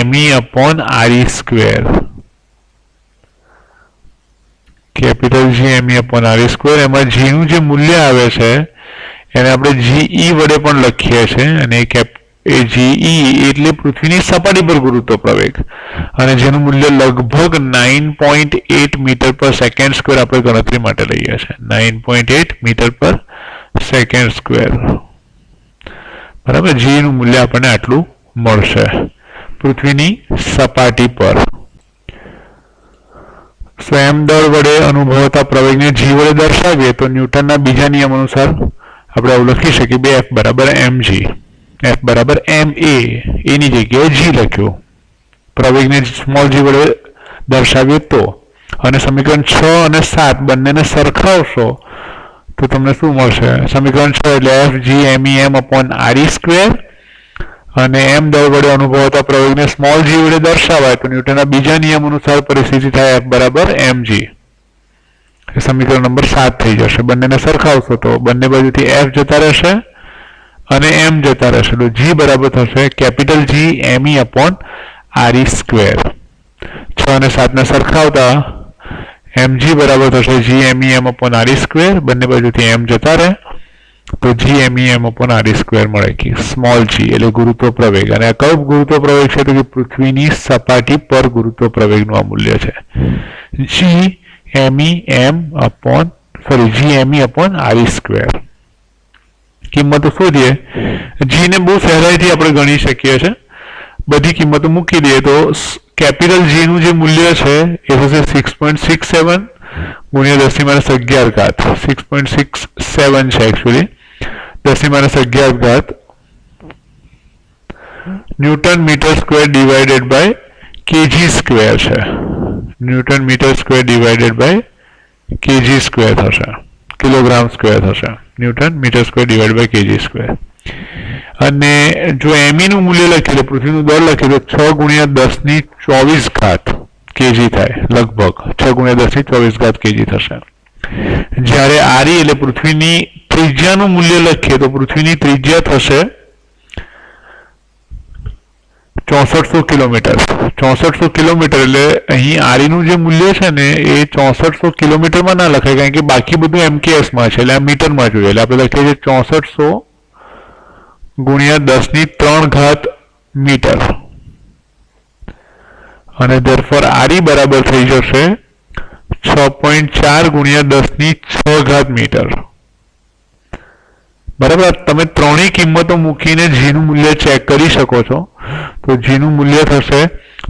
me upon re². એમાં g નું જે મૂલ્ય આવે છે એને આપણે ge વડે પણ લખીએ છીએ, અને એ ge એટલે પૃથ્વીની સપાટી પર ગુરુત્વ પ્રવેગ, અને જેનું મૂલ્ય લગભગ 9.8 મીટર પર સેકન્ડ સ્ક્વેર આપણે ગણતરી માટે લઈએ છીએ, 9.8 મીટર પર સેકન્ડ સ્ક્વેર. બરાબર, g નું મૂલ્ય આપણને આટલું મળશે પૃથ્વીની સપાટી પર. સ્વયં દળ વડે અનુભવાતા પ્રવેગને g વડે દર્શાવીએ તો ન્યૂટનના બીજા નિયમ અનુસાર આપણે આવું લખી શકીએ, f બરાબર mg, f બરાબર ma, એની જગ્યાએ g લખ્યું. પ્રવેગને સ્મોલ g વડે દર્શાવીએ તો, અને સમીકરણ 6 અને 7 બંનેને સરખાવશો તો તમને શું મળશે? સમીકરણ 6 એટલે FGMEM/RE², અને m દળ વડે અનુભવાતા પ્રવેગને સ્મોલ g વડે દર્શાવાય તો ન્યૂટનના બીજા નિયમ અનુસાર પરિસ્થિતિ થાય F બરાબર mg. એ સમીકરણ નંબર 7 થઈ જશે. બંનેને સરખાવશો તો બંને બાજુથી F જતા રહેશે અને m જતા રહેશે, તો g બરાબર થશે કેપિટલ G ME/RE². 6 અને 7 ને સરખાવતા mg બરાબર થશે G MEM/RE². બંને બાજુથી m જતા રહે તો G MEM/RE² મળે કે સ્મોલ g એટલે ગુરુત્વ પ્રવેગ. અને આ કયો ગુરુત્વ પ્રવેગ છે? તો કે પૃથ્વીની સપાટી પર ગુરુત્વ પ્રવેગનું આ મૂલ્ય છે G MEM/RE². કિંમતો શોધીએ. g ને બહુ સહેલાઈથી આપણે ગણી શકીએ છીએ. બધી કિંમતો મૂકી દઈએ તો કેપિટલ g નું જે મૂલ્ય છે એ થશે 6.67 ગુણ્યા 10⁻11. 6.67 છે actually, 10⁻11 newton metre square divided by kg square છે. Newton metre square divided by kg square થશે, કિલોગ્રામ સ્ક્વેર થશે. Newton metre square divide by kg square. અને જો me નું મૂલ્ય લખીએ તો પૃથ્વીનું દળ લખીએ તો 6 ગુણ્યા 10⁻24 kg થાય, લગભગ 6 ગુણ્યા 10⁻24 kg થશે. જ્યારે RE એટલે પૃથ્વીની ત્રિજ્યાનું મૂલ્ય લખીએ તો પૃથ્વીની ત્રિજ્યા થશે 6400 કિલોમીટર. 6400 કિલોમીટર એટલે અહીં RE નું જે મૂલ્ય છે ને એ 6400 કિલોમીટરમાં ના લખાય, કારણ કે બાકી બધું MKS માં છે એટલે આ મીટરમાં જોઈએ. એટલે આપણે લખીએ છીએ 6400 ગુણ્યા 10⁻³ મીટર, અને therefore RE બરાબર થઈ જશે 6.4 ગુણ્યા 10⁶ મીટર. બરાબર. તમે ત્રણેય કિંમતો મૂકીને g નું મૂલ્ય ચેક કરી શકો છો. તો g નું મૂલ્ય થશે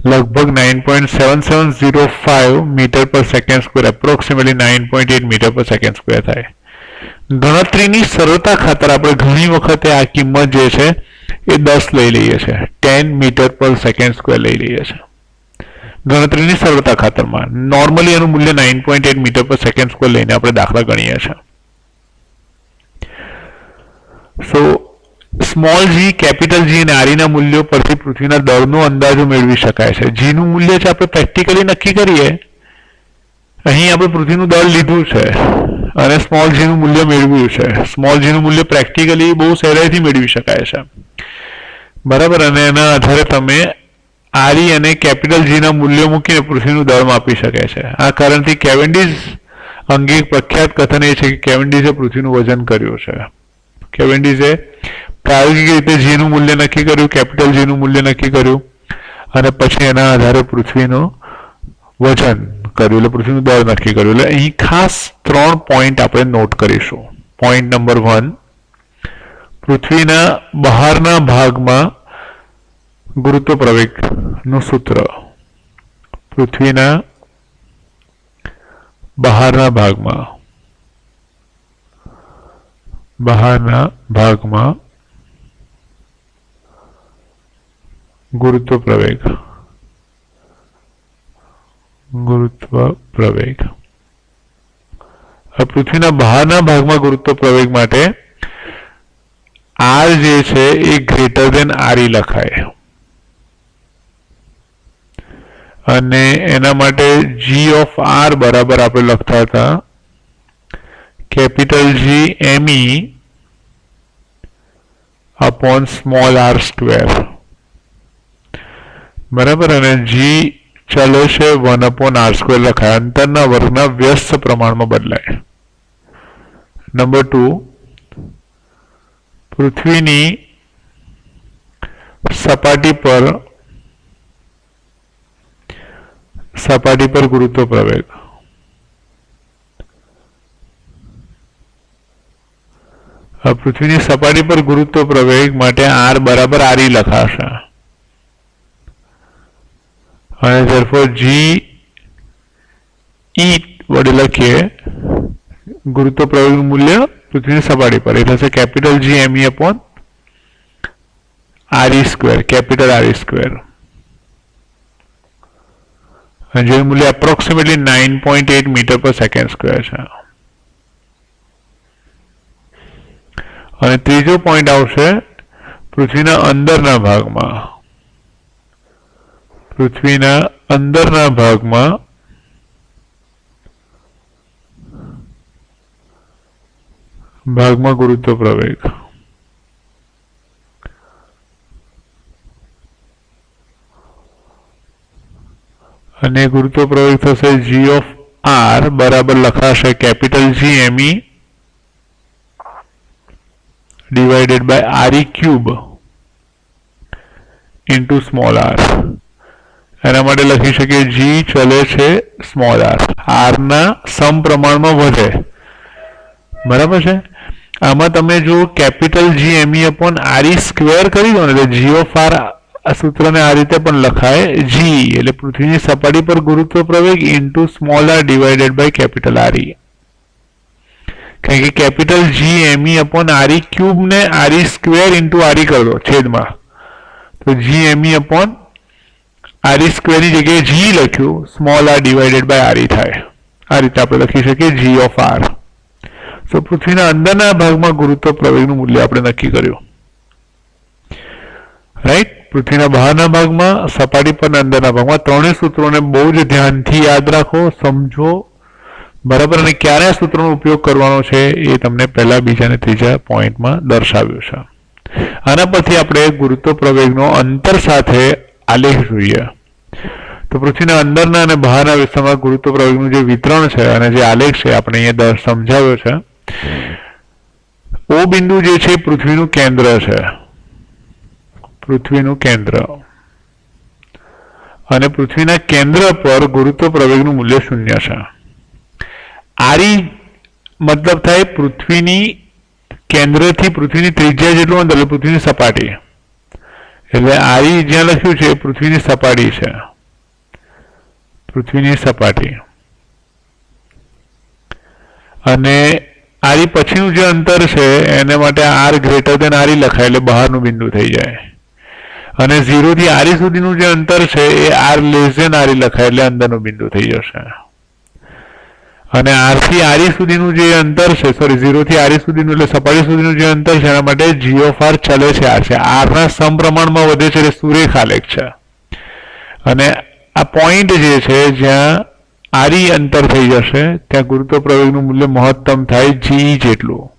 લગભગ 9.7705 મીટર પર સેકન્ડ સ્ક્વેર, એપ્રોક્સિમેટલી 9.8 મીટર પર સેકન્ડ સ્ક્વેર થાય. ગણતરીની સરળતા ખાતર આપણે ઘણી વખતે આ કિંમત જે છે એ 10 લઈ લઈએ છીએ, 10 મીટર પર સેકન્ડ સ્ક્વેર લઈ લઈએ છીએ ગણતરીની સરળતા ખાતરમાં. નોર્મલી એનું મૂલ્ય 9.8 મીટર પર સેકન્ડ સ્ક્વેર લઈને આપણે દાખલા ગણીએ છીએ. સો સ્મોલ g, કેપિટલ G અને RE ના મૂલ્યો પરથી પૃથ્વીના દળનો અંદાજો મેળવી શકાય છે. g નું મૂલ્ય છે આપણે પ્રેક્ટિકલી નક્કી કરીએ. અહીં આપણે પૃથ્વીનું દળ લીધું છે અને સ્મોલ g નું મૂલ્ય મેળવ્યું છે. સ્મોલ g નું મૂલ્ય પ્રેક્ટિકલી બહુ સહેલાઈથી મેળવી શકાય છે. બરાબર. અને એના આધારે તમે RE અને કેપિટલ G ના મૂલ્યો મૂકીને પૃથ્વીનું દળ માપી શકાય છે. આ કારણથી કેવેન્ડિશ અંગે એક પ્રખ્યાત કથન એ છે કે કેવેન્ડિશે પૃથ્વીનું વજન કર્યું છે. કેવેન્ડિશે પ્રાયોગિક રીતે g નું મૂલ્ય નક્કી કર્યું, કેપિટલ G નું મૂલ્ય નક્કી કર્યું, અને પછી એના આધારે પૃથ્વીનું વજન કર્યું, એટલે પૃથ્વીનું દળ નક્કી કર્યું. એટલે અહીં ખાસ 3 પોઈન્ટ આપણે નોટ કરીશું. પોઈન્ટ નંબર 1, પૃથ્વીના બહારના ભાગમાં ગુરુત્વ પ્રવેગનું સૂત્ર. પૃથ્વીના બહારના ભાગમાં ગુરુત્વ પ્રવેગ. પૃથ્વીના બહારના ભાગમાં ગુરુત્વ પ્રવેગ માટે R જે છે એ ગ્રેટર દેન RE લખાય, અને એના માટે g ઓફ r બરાબર આપણે લખતા હતા capital G ME upon small r². બરાબર. અને g ચલો છે 1/r² લખાય, અંતરના વર્ગના વ્યસ્ત પ્રમાણમાં બદલાય. નંબર 2, પૃથ્વીની સપાટી પર ગુરુત્વ પ્રવેગ. પૃથ્વીની સપાટી પર ગુરુત્વ પ્રવેગ માટે r બરાબર RE લખાશે, અને therefore g e વડે લખીએ ગુરુત્વ પ્રવેગનું મૂલ્ય પૃથ્વીની સપાટી પર, એ થશે capital G ME upon RE², capital RE². અને જેનું મૂલ્ય એપ્રોક્સિમેટલી 9.8 મીટર પર સેકન્ડ સ્ક્વેર છે. અને ત્રીજો પોઈન્ટ આવશે પૃથ્વીના અંદરના ભાગમાં. પૃથ્વીના અંદરના ભાગમાં ગુરુત્વ પ્રવેગ. અને ગુરુત્વ પ્રવેગ થશે g(r) બરાબર લખાશે capital G(m)e divided by re³ into small r. એના માટે લખી શકીએ g ચલે છે સ્મોલ r, r ના સમપ્રમાણમાં વધે. બરાબર છે. આમાં તમે જો કેપિટલ G(m)e upon re² કરી દો ને તો g(r) આ સૂત્રને આ રીતે પણ લખાય g એટલે પૃથ્વીની સપાટી પર ગુરુત્વ પ્રવેગ into small r divided by capital re. કારણ કે કેપિટલ G(m)e upon re³ ને re² ઇન્ટુ re કરી દો છેદમાં, તો G(m)e upon re² ની જગ્યાએ g લખ્યું, small r divided by re થાય. આ રીતે આપણે લખી શકીએ g(r). તો પૃથ્વીના અંદરના ભાગમાં ગુરુત્વ પ્રવેગનું મૂલ્ય આપણે નક્કી કર્યું. રાઈટ. પૃથ્વીના બહારના ભાગમાં, સપાટી પરના અંદરના ભાગમાં ત્રણેય સૂત્રોને બહુ જ ધ્યાનથી યાદ રાખો, સમજો. બરાબર. અને ક્યારે આ સૂત્રનો ઉપયોગ કરવાનો છે એ તમને પહેલા, બીજા અને ત્રીજા પોઈન્ટમાં દર્શાવ્યું છે. આના પરથી આપણે ગુરુત્વ પ્રવેગનો અંતર સાથે આલેખ જોઈએ. તો પૃથ્વીના અંદરના અને બહારના વિસ્તારમાં ગુરુત્વ પ્રવેગનું જે વિતરણ છે અને જે આલેખ છે આપણે અહીંયા સમજાવ્યો છે. O બિંદુ જે છે પૃથ્વીનું કેન્દ્ર છે, પૃથ્વીનું કેન્દ્ર, અને પૃથ્વીના કેન્દ્ર પર ગુરુત્વ પ્રવેગનું મૂલ્ય 0 છે. re મતલબ થાય પૃથ્વીની કેન્દ્રથી પૃથ્વીની ત્રિજ્યા જેટલું અંતર, એટલે પૃથ્વીની સપાટી. એટલે re જ્યાં લખ્યું છે પૃથ્વીની સપાટી છે, પૃથ્વીની સપાટી. અને re પછીનું જે અંતર છે એને માટે r ગ્રેટર દેન re લખાય એટલે બહારનું બિંદુ થઈ જાય. અને 0 થી re સુધીનું જે અંતર છે એ r લેસ દેન re લખાય એટલે અંદરનું બિંદુ થઈ જશે. અને r થી re સુધીનું જે અંતર છે, 0 થી re સુધીનું એટલે સપાટી સુધીનું જે અંતર છે એના માટે g(r) ચલે છે r છે. r ના સમપ્રમાણમાં વધે છે એટલે સુરેખ આલેખ છે. અને આ પોઈન્ટ જે છે જ્યાં re અંતર થઈ જશે ત્યાં ગુરુત્વ પ્રવેગનું મૂલ્ય મહત્તમ થાય g જેટલું.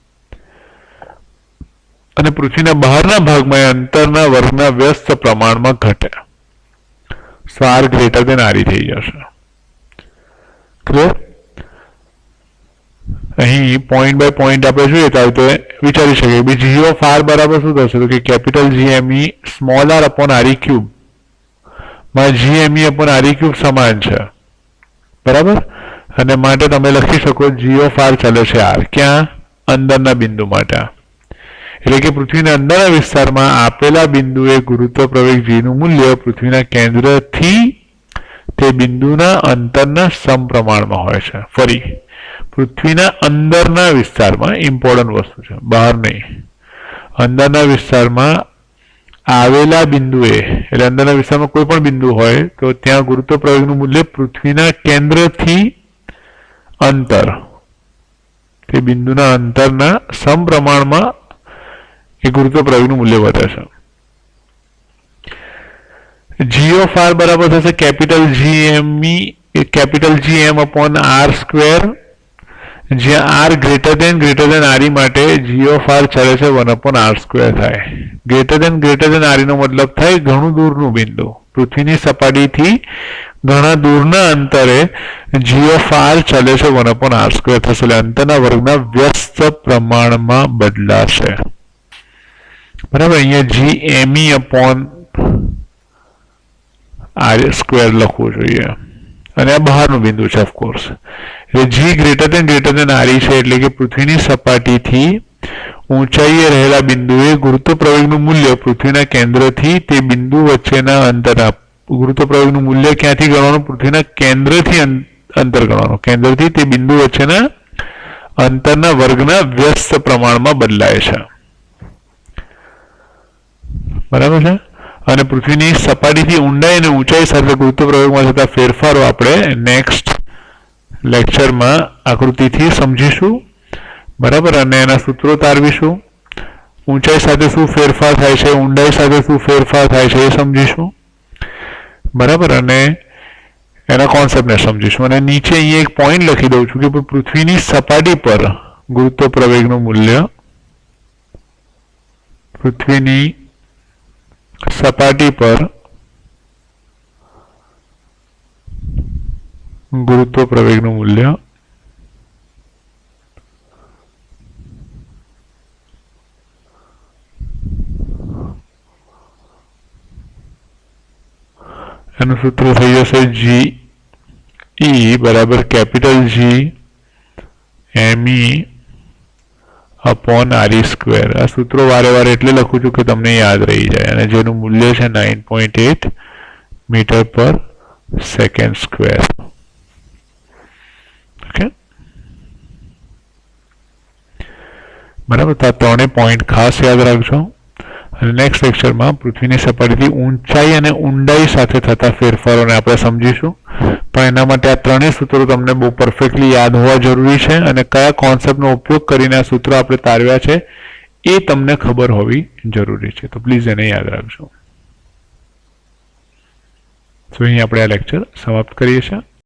અને પૃથ્વીના બહારના ભાગમાં અંતરના વર્ગના વ્યસ્ત પ્રમાણમાં ઘટે. r ગ્રેટર દેન re થઈ જશે. ક્લિયર? અહીં પોઈન્ટ બાય પોઈન્ટ આપણે જોઈએ તો વિચારી શકીએ g(r) બરાબર શું થશે? તો કે capital G(m)e small r upon re³ માં G(m)e upon re³ સમાન છે. બરાબર. અને માટે તમે લખી શકો g(r) ચાલે છે r ક્યાં? અંદરના બિંદુ માટે. એટલે કે પૃથ્વીના અંદરના વિસ્તારમાં આપેલા બિંદુએ ગુરુત્વ પ્રવેગ g નું મૂલ્ય પૃથ્વીના કેન્દ્રથી તે બિંદુના અંતરના સમપ્રમાણમાં હોય છે. ફરી પૃથ્વીના અંદરના વિસ્તારમાં, ઇમ્પોર્ટન્ટ વસ્તુ છે, બહાર નહીં, અંદરના વિસ્તારમાં આવેલા બિંદુએ, એટલે અંદરના વિસ્તારમાં કોઈ પણ બિંદુ હોય તો ત્યાં ગુરુત્વ પ્રવેગનું મૂલ્ય પૃથ્વીના કેન્દ્રથી અંતર, તે બિંદુના અંતરના સમપ્રમાણમાં એ ગુરુત્વ પ્રવેગનું મૂલ્ય વધે છે. g(r) બરાબર થશે કેપિટલ G(m) upon r², જ્યાં r ગ્રેટર દેન re માટે g(r) ચાલે છે 1/r² થાય. ગ્રેટર દેન re નો મતલબ થાય ઘણું દૂરનું બિંદુ. પૃથ્વીની સપાટીથી ઘણા દૂરના અંતરે g(r) ચાલે છે 1/r² થશે. એટલે અંતરના વર્ગના વ્યસ્ત પ્રમાણમાં બદલાશે. બરાબર. અહીંયા G(m)e upon r² લખવું જોઈએ. અને આ બહારનું બિંદુ છે ઓફકોર્સ. એટલે g ગ્રેટર દેન re છે, એટલે કે પૃથ્વીની સપાટીથી ઊંચાઈએ રહેલા બિંદુએ ગુરુત્વ પ્રવેગનું મૂલ્ય પૃથ્વીના કેન્દ્રથી તે બિંદુ વચ્ચેના અંતરના, ગુરુત્વ પ્રવેગનું મૂલ્ય ક્યાંથી ગણવાનું? પૃથ્વીના કેન્દ્રથી અંતર ગણવાનું. કેન્દ્રથી તે બિંદુ વચ્ચેના અંતરના વર્ગના વ્યસ્ત પ્રમાણમાં બદલાય છે. બરાબર છે. અને પૃથ્વીની સપાટીથી ઊંડાઈ અને ઊંચાઈ સાથે ગુરુત્વ પ્રવેગમાં થતા ફેરફારો આપણે નેક્સ્ટ લેક્ચરમાં આકૃતિથી સમજીશું, બરાબર, અને એના સૂત્રો તારવીશું. ઊંચાઈ સાથે શું ફેરફાર થાય છે, ઊંડાઈ સાથે શું ફેરફાર થાય છે એ સમજીશું, બરાબર, અને એના કોન્સેપ્ટને સમજીશું. અને નીચે અહીંયા એક પોઈન્ટ લખી દઉં છું કે પૃથ્વીની સપાટી પર ગુરુત્વ પ્રવેગનું મૂલ્ય, પૃથ્વીની સપાટી પર ગુરુત્વ પ્રવેગનું મૂલ્ય એનું સૂત્ર થઈ જશે GE બરાબર capital G ME upon RE². આ સૂત્રો વારે વારે એટલે લખું છું કે તમને યાદ રહી જાય, અને જેનું મૂલ્ય છે 9.8 મીટર પર સેકન્ડ સ્ક્વેર. ઓકે, બરાબર. તો આ ત્રણેય પોઈન્ટ ખાસ યાદ રાખજો. અને નેક્સ્ટ લેક્ચરમાં પૃથ્વીની સપાટીથી ઊંચાઈ અને ઊંડાઈ સાથે થતા ફેરફારોને આપણે સમજીશું. પણ એના માટે આ ત્રણેય સૂત્રો તમને બહુ પરફેક્ટલી યાદ હોવા જરૂરી છે, અને કયા કોન્સેપ્ટનો ઉપયોગ કરીને આ સૂત્રો આપણે તારવ્યા છે એ તમને ખબર હોવી જરૂરી છે. તો પ્લીઝ એને યાદ રાખજો. તો અહીં આપણે આ લેક્ચર સમાપ્ત કરીએ છીએ.